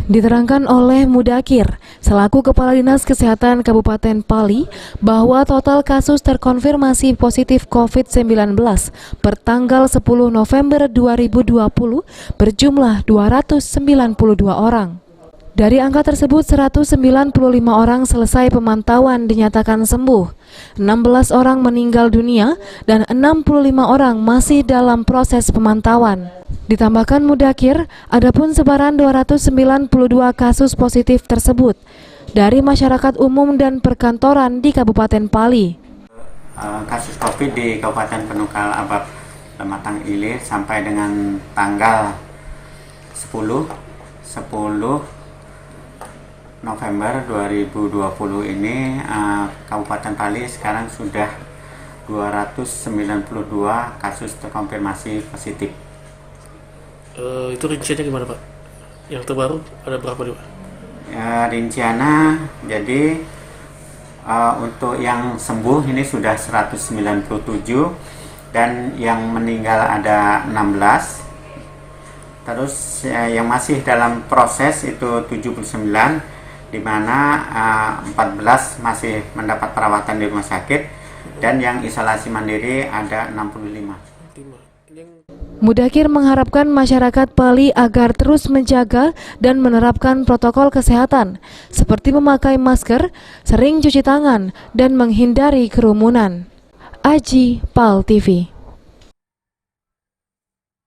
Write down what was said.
Diterangkan oleh Mudakir, selaku Kepala Dinas Kesehatan Kabupaten Pali, bahwa total kasus terkonfirmasi positif COVID-19 per tanggal 10 November 2020 berjumlah 292 orang. Dari angka tersebut, 195 orang selesai pemantauan dinyatakan sembuh, 16 orang meninggal dunia, dan 65 orang masih dalam proses pemantauan. Ditambahkan Mudakir, adapun sebaran 292 kasus positif tersebut dari masyarakat umum dan perkantoran di Kabupaten Pali. Kasus COVID di Kabupaten Penukal Abab Lematang Ilir sampai dengan tanggal 10 November 2020 ini Kabupaten Pali sekarang sudah 292 kasus terkonfirmasi positif. Itu rinciannya gimana, Pak? Yang terbaru ada berapa nih, Pak? Rinciannya jadi untuk yang sembuh ini sudah 197 dan yang meninggal ada 16. Terus yang masih dalam proses itu 79, di mana 14 masih mendapat perawatan di rumah sakit dan yang isolasi mandiri ada 65. Mudakir mengharapkan masyarakat Pali agar terus menjaga dan menerapkan protokol kesehatan seperti memakai masker, sering cuci tangan, dan menghindari kerumunan. Aji, Pal TV.